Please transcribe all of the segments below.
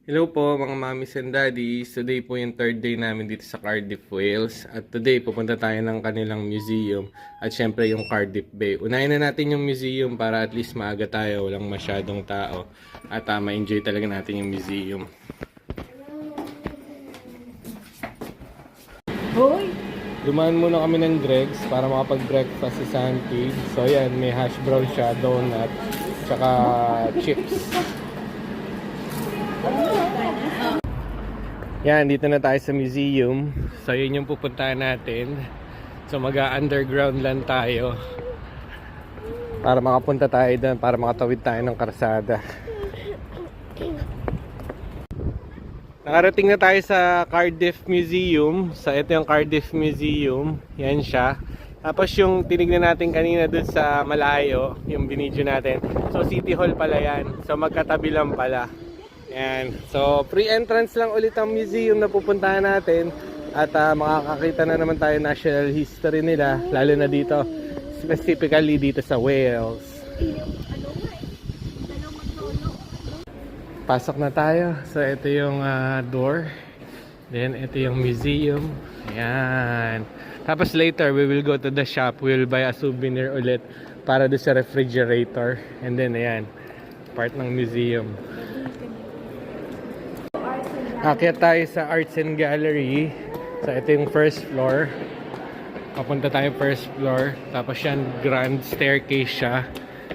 Hello po mga mommies and daddies. Today po yung third day namin dito sa Cardiff, Wales. At today pupunta tayo ng kanilang museum at syempre yung Cardiff Bay. Unahin na natin yung museum para at least maaga tayo, walang masyadong tao. At ma-enjoy talaga natin yung museum. Hoy! Dumaan muna kami ng Greg's para makapag-breakfast si Santi. So yan, may hash brown siya, donut, tsaka chips. Yan, dito na tayo sa museum. So yun yung pupuntahan natin. So mag-underground lang tayo para makapunta tayo doon, para makatawid tayo ng karsada. Nakarating na tayo sa Cardiff Museum. So ito yung Cardiff Museum. Yan siya. Tapos yung tinignan natin kanina doon sa malayo, yung binidyo natin. So City Hall pala yan. So magkatabi lang pala. Yan. So free entrance lang ulit ang museum na pupuntahan natin. At makakakita na naman tayo national history nila. Lalo na dito. Specifically dito sa Wales. Pasok na tayo. So ito yung door. Then ito yung museum. Ayan. Tapos later we will go to the shop. We will buy a souvenir ulit para doon sa refrigerator. And then ayan. Part ng museum. Akyat tayo sa Arts and Gallery. So ito yung first floor. Papunta tayo first floor. Tapos yan, grand staircase siya.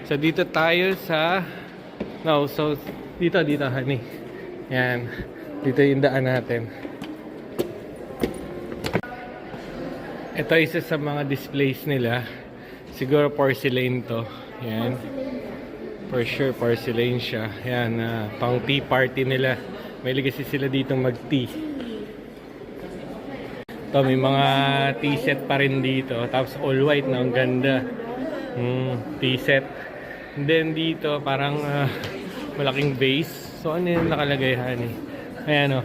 So dito tayo sa... No, so dito honey. Yan. Dito yung daan natin. Ito isa sa mga displays nila. Siguro porcelain to. Yan. For sure porcelain siya. Yan, pang tea party nila. May kasi sila ditong mag-tea. Ito, may mga tea set pa rin dito. Tapos all white na, ang ganda. Tea set. And then dito, parang malaking vase. So ano yung nakalagay, honey? Ayan o,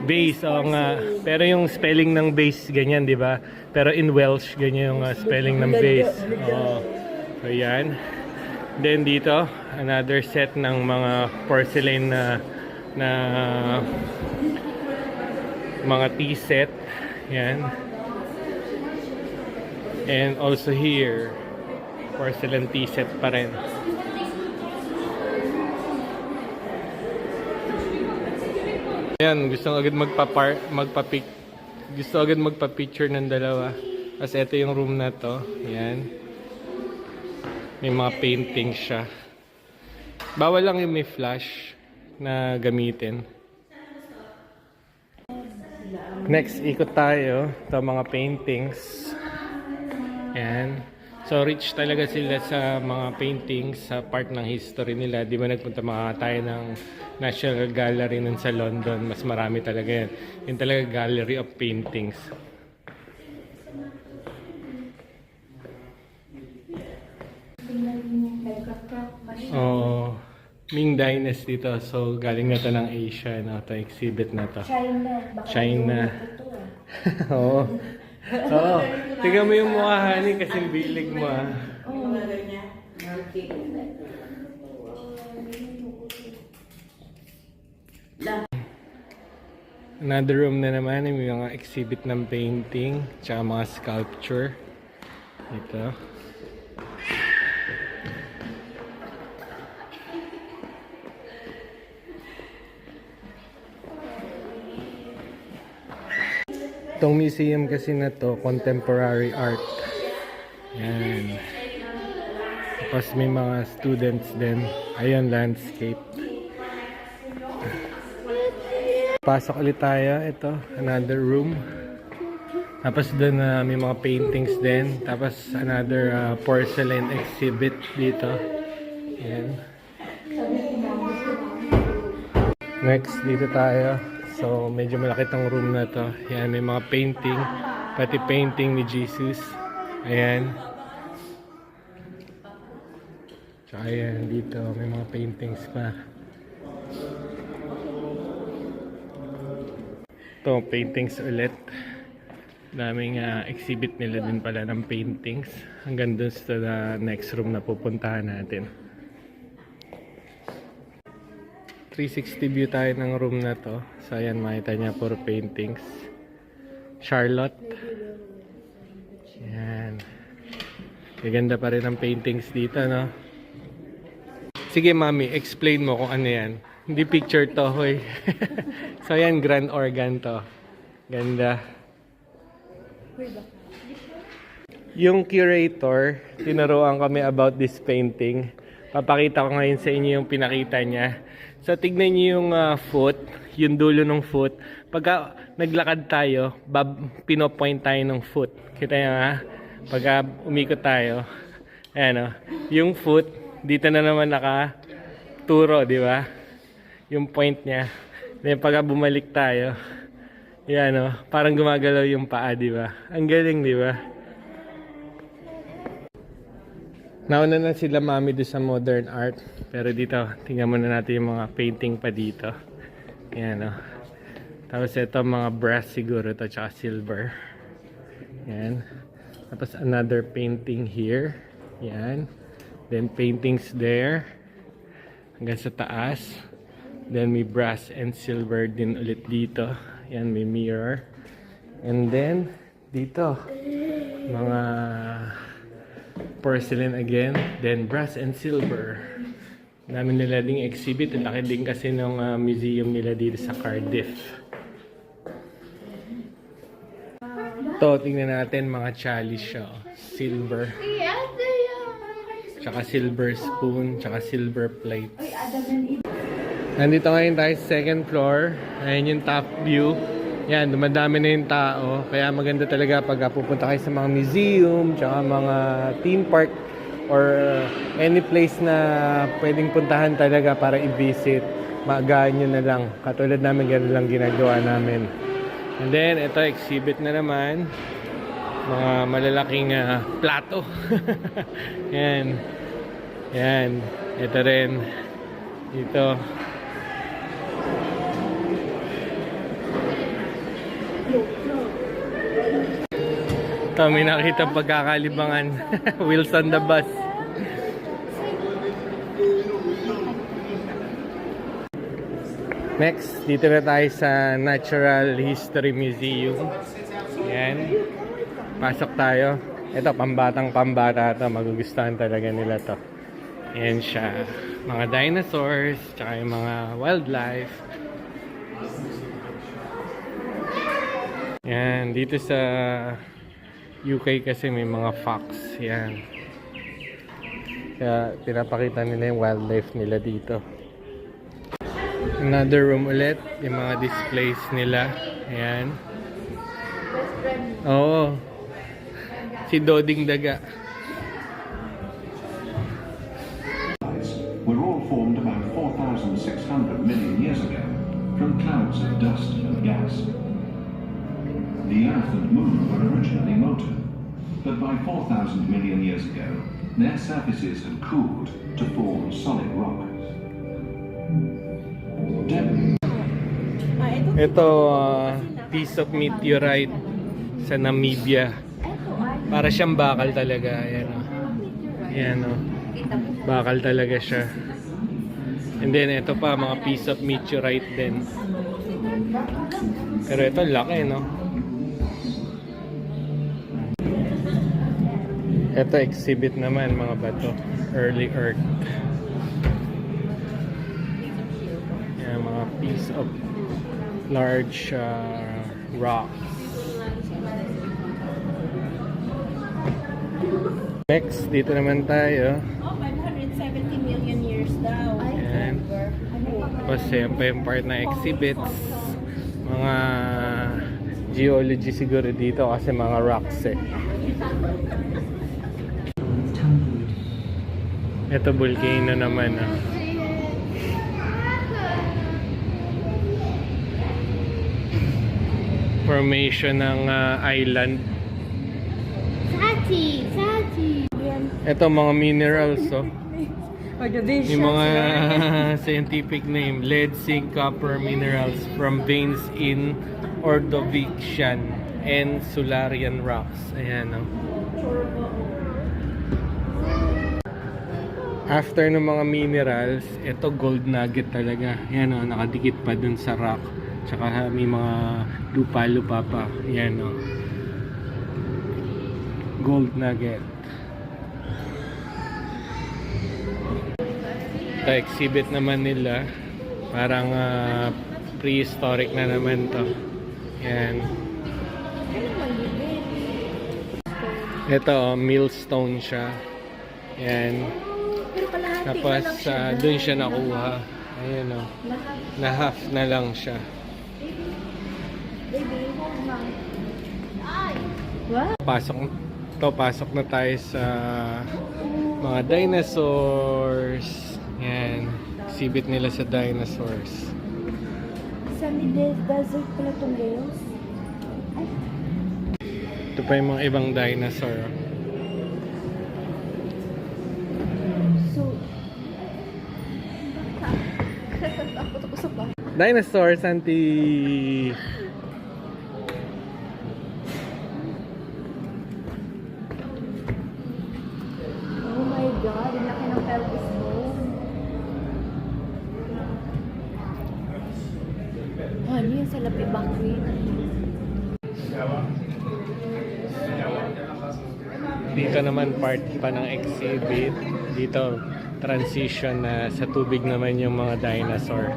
base. O nga. Pero yung spelling ng base, ganyan, di ba? Pero in Welsh, ganyan yung spelling ng base. So yan. Then dito, another set ng mga porcelain na mga tea set. Yan. And also here, porcelain tea set pa rin. Yan, gusto agad magpa-picture ng dalawa. Kasi ito yung room na to. Yan. May mga paintings siya. Bawal lang yung may flash na gamitin. Next, ikot tayo. Ito mga paintings. Yan. So rich talaga sila sa mga paintings, sa part ng history nila. Di ba nagpunta tayo ng National Gallery nun sa London. Mas marami talaga yan. Yung talaga gallery of paintings. Oh, Ming Dynasty to. So galing na to ng Asia, no? Ito exhibit na to. China. Oo. Oo. Tingnan mo yung mukha, honey, kasi bilig mo, ah. Another room na naman, may mga exhibit ng painting, tsaka mga sculpture. Ito. Itong museum kasi na to, contemporary art. Yan. Tapos may mga students din. Ayun, landscape. Pasok ulit tayo. Ito, another room. Tapos doon may mga paintings din. Tapos another porcelain exhibit dito. Yan. Next, dito tayo. So, medyo malaki tong room na to. Yan, may mga painting. Pati painting ni Jesus. Ayan. Tsaka ayan, dito. May mga paintings pa. Ito, paintings ulit. Daming exhibit nila din pala ng paintings. Hanggang dun sa next room na pupuntahan natin. 360 view tayo ng room na to. So ayan, makita niya puro paintings. Charlotte. Ayan. Gaganda pa rin ang paintings dito, no? Sige, mami, explain mo kung ano yan. Hindi picture to, hoy. So ayan, grand organ to. Ganda. Yung curator, tinuruan kami about this painting. Papakita ko ngayon sa inyo yung pinakita niya. So tignan niyo yung foot, yung dulo ng foot. Pagka naglakad tayo, pinopoint tayo ng foot. Kita niyo ha? Pagka umikot tayo, ayan o, yung foot, dito na naman nakaturo, di ba? Yung point niya. Then pagka bumalik tayo, yan o, parang gumagalaw yung paa, di ba? Ang galing, di ba? Nauna na sila mami doon sa modern art. Pero dito, tingnan muna natin yung mga painting pa dito. Yan o. Tapos ito mga brass siguro to, tsaka silver. Yan. Tapos another painting here. Yan. Then paintings there. Hanggang sa taas. Then may brass and silver din ulit dito. Yan, may mirror. And then, dito. Mga porcelain again, then brass and silver. Dami nila ding exhibit. Laki din kasi ng museum nila dito sa Cardiff. Ito, tingnan natin mga chalice siya. Silver. Tsaka silver spoon, tsaka silver plates. Nandito ngayon tayo sa second floor. Ayan yung top view. Yan, dumadami na yung tao. Kaya maganda talaga pag pupunta kayo sa mga museum, tsaka mga theme park, or any place na pwedeng puntahan talaga para i-visit. Maagaan nyo na lang. Katulad namin, gano'n lang ginagawa namin. And then, ito, exhibit na naman. Mga malalaking plato. Yan. Yan. Ito rin. Dito. Ito, may nakita pagkakalibangan. Wheels on the bus. Next, dito na tayo sa Natural History Museum. Ayan. Pasok tayo. Ito, pambatang-pambata ito. Magugustuhan talaga nila to. Ayan siya. Mga dinosaurs, tsaka yung mga wildlife. Ayan, dito sa UK kasi may mga fox. Yan. Kaya pinapakita nila yung wildlife nila dito. Another room ulit. Yung mga displays nila. Ayan. Oo. Si Doding Daga. Were all formed about 4,600 million years ago from clouds of dust and gas. The Earth and Moon were originally molten, but by 4,000 million years ago, their surfaces had cooled to form solid rock. Ito, piece of meteorite sa Namibia. Para siyang bakal talaga. Ayan o. Ayan o. Bakal talaga siya. And then, ito pa, mga piece of meteorite din. Pero ito, laki, no? Ito, exhibit naman, mga bato. Early Earth. Yan, mga piece of large rocks. Next, dito naman tayo. 570 million years daw. Yan. Tapos, yan pa yung part na exhibits. Mga geology siguro dito kasi mga rocks eh. Ito, volcano naman. Formation ng island. Sati! Ito, mga minerals. Oh. Yung mga scientific name. Lead, zinc, copper minerals from veins in Ordovician and Silurian rocks. Ayan, oh. After ng mga minerals, ito gold nugget talaga. Yan o, nakadikit pa dun sa rock. Tsaka may mga lupa-lupa pa. Yan o. Gold nugget. Ito, exhibit naman nila. Parang prehistoric na naman to. Yan. Ito, millstone siya. Yan. Tapos, dun siya nakuha. Ayan o. Na half na lang siya. Pasok na tayo sa mga dinosaurs. Yan. Exhibit nila sa dinosaurs. Sunny Desert pala itong girls. Ito pa yung mga ibang dinosaur. So, Dinosaur, Santi! oh my God, ang laki ng pelvis bone. Ano yun sa lapi bakwi? Dito naman part pa ng exhibit. Dito transition na sa tubig naman yung mga dinosaur.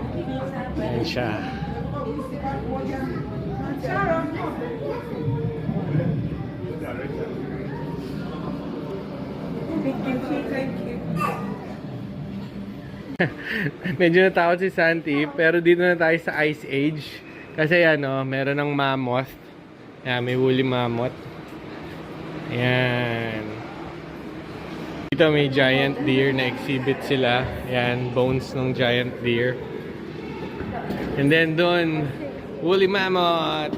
Ayan siya. Medyo natakot si Santi, pero dito na tayo sa Ice Age. Kasi ano, meron ng mammoth. Ayan, may woolly mammoth. Ayan. Dito may giant deer na exhibit sila. Ayan, bones ng giant deer. And then doon, woolly mammoth.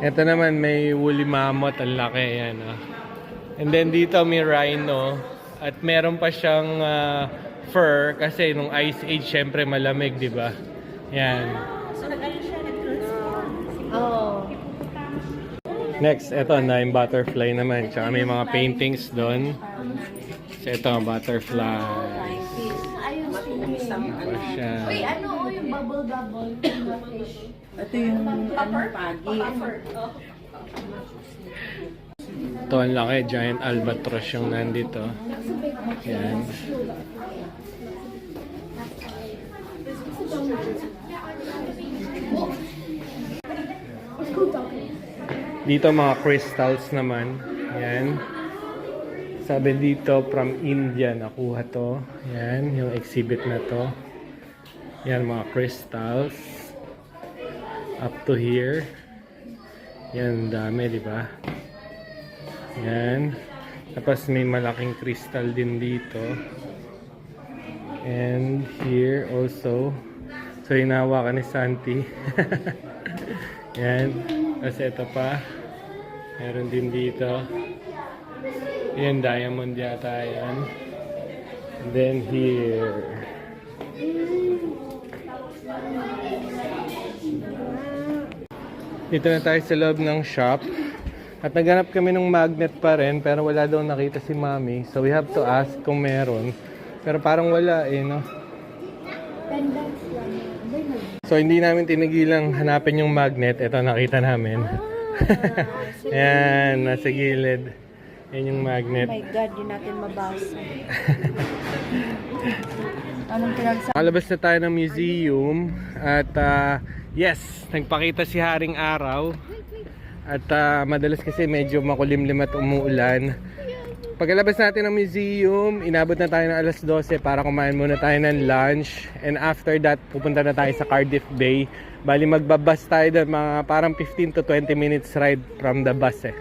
Ito naman may woolly mammoth, ang laki. Ayan, oh. And then dito may rhino. At meron pa siyang fur kasi nung Ice Age syempre malamig, di ba? Ayan. So, nag-ano siya? Nag-transform? Oo. Next, ito na yung butterfly naman. Tsaka may mga paintings doon. So ito, butterfly. Ayos Ito siya. Uy, ano yung bubble? Fish. Ito yung pagi. Ito ang laki, giant albatross yung nandito. Yan. Dito mga crystals naman. Yan. Sabi dito from India nakuha to. Yan, yung exhibit na to. Yan mga crystals. Up to here. Yan, dami, di ba? Yan. Tapos may malaking crystal din dito. And here also. So hinahawakan ni Santi. Yan. Tapos ito pa. Meron din dito. Yan, diamond yata yan. And then here. Dito na tayo sa loob ng shop. At naghanap kami ng magnet pa rin, pero wala daw nakita si Mami. So we have to ask kung meron. Pero parang wala eh, no? Pendants lang. So hindi namin tinigilang hanapin yung magnet. Ito nakita namin. Yan, nasa gilid. Yan yung magnet. Oh my God, di natin mabasa. Anong pinagsabi? Kalabas na tayo ng museum. At yes, nagpakita si Haring Araw. At madalas kasi medyo makulimlim at umuulan. Pagkalabas natin ng museum, inabot na tayo ng alas 12 para kumain muna tayo ng lunch. And after that, pupunta na tayo sa Cardiff Bay. Bali magbabas tayo doon, mga parang 15 to 20 minutes ride from the bus eh.